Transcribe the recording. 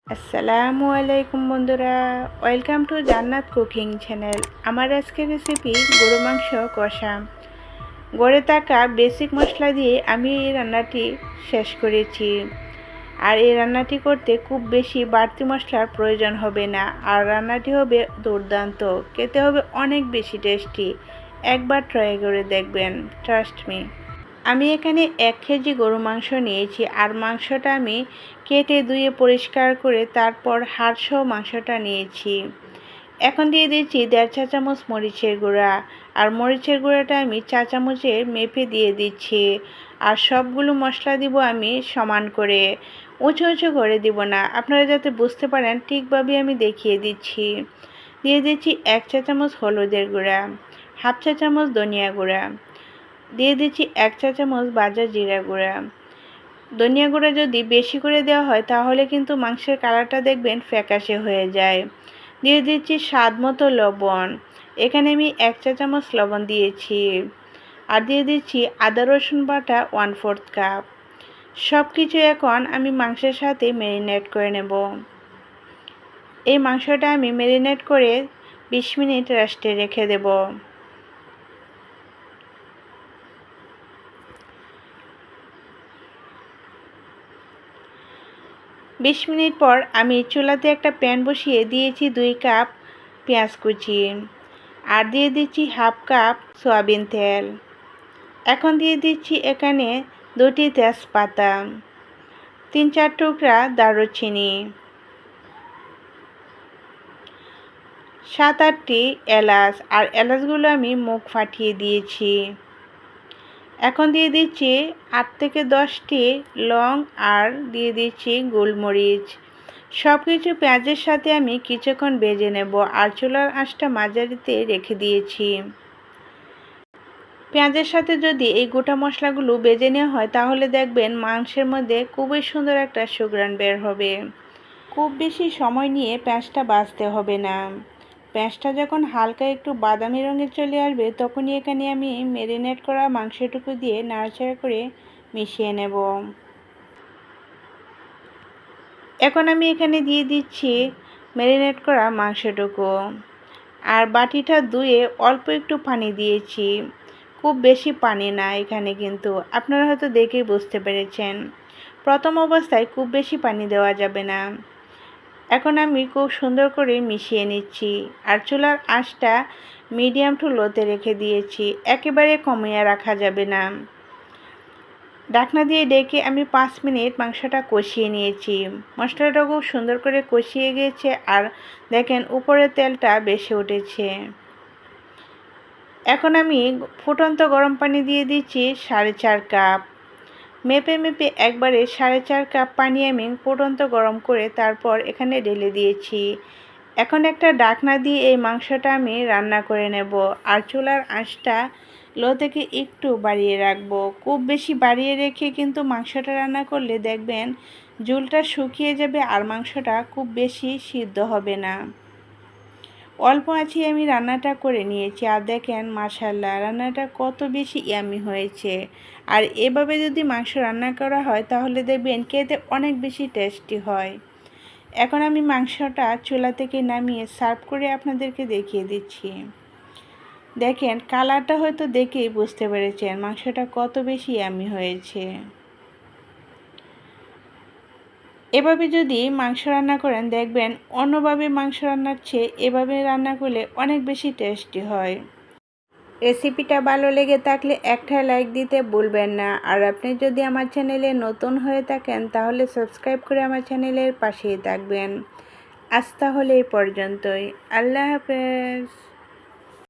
আসসালামু আলাইকুম বন্ধুরা, ওয়েলকাম টু জান্নাত কুকিং চ্যানেল। আমার আজকের রেসিপি গরু মাংস কষা। গড়ে থাকা বেসিক মশলা দিয়ে আমি এই রান্নাটি শেষ করেছি। আর এই রান্নাটি করতে খুব বেশি বাড়তি মশলার প্রয়োজন হবে না, আর রান্নাটি হবে দুর্দান্ত, খেতে হবে অনেক বেশি টেস্টি। একবার ট্রাই করে দেখবেন, ট্রাস্ট মি। আমি এখানে 1 কেজি গরু মাংস নিয়েছি, আর মাংসটা আমি কেটে ধুয়ে পরিষ্কার করে তারপর হাড়সহ মাংসটা নিয়েছি। এখন দিয়ে দিচ্ছি 1.5 চা চামচ মরিচের গুঁড়া, আর মরিচের গুঁড়াটা আমি চা চামচের মেপে দিয়ে দিচ্ছি। আর সবগুলো মশলা দিব আমি সমান করে, উঁচু উঁচু করে দিব না, আপনারা যাতে বুঝতে পারেন ঠিকভাবে আমি দেখিয়ে দিচ্ছি। দিয়ে দিচ্ছি 1 চা চামচ হলুদের গুঁড়া, হাফ চা চামচ ধনিয়া গুঁড়া, দিয়ে দিচ্ছি 1 চা চামচ ভাজা জিরা গুঁড়া। ধনিয়া গুঁড়া যদি বেশি করে দেওয়া হয় তাহলে কিন্তু মাংসের কালারটা দেখবেন ফ্যাকাশে হয়ে যায়। দিয়ে দিচ্ছি স্বাদ মতো লবণ, এখানে আমি 1 চা চামচ লবণ দিয়েছি। আর দিয়ে দিচ্ছি আদা রসুন বাটা 1/4 কাপ। সব কিছু এখন আমি মাংসের সাথে ম্যারিনেট করে নেব। এই মাংসটা আমি ম্যারিনেট করে 20 মিনিট রেস্টে রেখে দেব। 20 মিনিট পর আমি চুলাতে একটা প্যান বসিয়ে দিয়েছি 2 কাপ পেঁয়াজ কুচি, আর দিয়ে দিচ্ছি হাফ কাপ সয়াবিন তেল। এখন দিয়ে দিচ্ছি এখানে 2টি তেজপাতা, 3-4 টুকরা দারুচিনি, 7-8টি এলাচ, আর এলাচগুলো আমি মুখ ফাটিয়ে দিয়েছি। এখন দিয়ে দিচ্ছি 8 থেকে 10টি লং, আর দিয়ে দিচ্ছি গোলমরিচ। সব কিছু পেঁয়াজের সাথে আমি কিছুক্ষণ ভেজে নেব, আর চুলার আঁচটা মাঝারিতে রেখে দিয়েছি। পেঁয়াজের সাথে যদি এই গোটা মশলাগুলো ভেজে নেওয়া হয় তাহলে দেখবেন মাংসের মধ্যে খুবই সুন্দর একটা সুঘ্রাণ বের হবে। খুব বেশি সময় নিয়ে পেঁয়াজটা ভাজতে হবে না। পেঁয়াজটা যখন হালকা একটু বাদামি রঙে চলে আসবে তখনই এখানে আমি ম্যারিনেট করা মাংসটুকু দিয়ে নাড়াচাড়া করে মিশিয়ে নেব। এখন আমি এখানে দিয়ে দিচ্ছি ম্যারিনেট করা মাংসটুকু, আর বাটিটা ধুয়ে অল্প একটু পানি দিয়েছি, খুব বেশি পানি না এখানে, কিন্তু আপনারা হয়তো দেখেই বুঝতে পেরেছেন। প্রথম অবস্থায় খুব বেশি পানি দেওয়া যাবে না। এখন আমি খুব সুন্দর করে মিশিয়ে নিচ্ছি, আর চুলার আঁচটা মিডিয়াম টু লোতে রেখে দিয়েছি, একেবারে কমিয়ে রাখা যাবে না। ঢাকনা দিয়ে ডেকে আমি 5 মিনিট মাংসটা কষিয়ে নিয়েছি। মশলাটা খুব সুন্দর করে কষিয়ে গিয়েছে, আর দেখেন উপরে তেলটা বেশি উঠেছে। এখন আমি ফুটন্ত গরম পানি দিয়ে দিচ্ছি 4.5 কাপ। মেপে মেপে একবারে 4.5 কাপ পানি আমি ফুটন্ত গরম করে তারপর এখানে ঢেলে দিয়েছি। এখন একটা ঢাকনা দিয়ে এই মাংসটা আমি রান্না করে নেব, আর চুলার আঁচটা লো থেকে একটু বাড়িয়ে রাখবো। খুব বেশি বাড়িয়ে রেখে কিন্তু মাংসটা রান্না করলে দেখবেন ঝোলটা শুকিয়ে যাবে, আর মাংসটা খুব বেশি সিদ্ধ হবে না। অল্প আঁচে আমি রান্নাটা করে নিয়েছি, আর দেখেন মাশাআল্লাহ রান্নাটা কত বেশি ইয়ামি হয়েছে। আর এভাবে যদি মাংস রান্না করা হয় তাহলে দেখবেন খেতে অনেক বেশি টেস্টি হয়। এখন আমি মাংসটা চুলা থেকে নামিয়ে সার্ভ করে আপনাদেরকে দেখিয়ে দিচ্ছি। দেখেন কালারটা হয়তো দেখেই বুঝতে পেরেছেন মাংসটা কত বেশি ইয়ামি হয়েছে। এভাবে যদি মাংস রান্না করেন দেখবেন অন্যভাবে মাংস রান্নার চেয়ে এভাবে রান্না করলে অনেক বেশি টেস্টি হয়। রেসিপিটা ভালো লেগে থাকলে একটা লাইক দিতে ভুলবেন না, আর আপনি যদি আমার চ্যানেলে নতুন হয়ে থাকেন তাহলে সাবস্ক্রাইব করে আমার চ্যানেলের পাশেই থাকবেন। আজ তাহলে এই পর্যন্তই। আল্লাহ হাফেজ।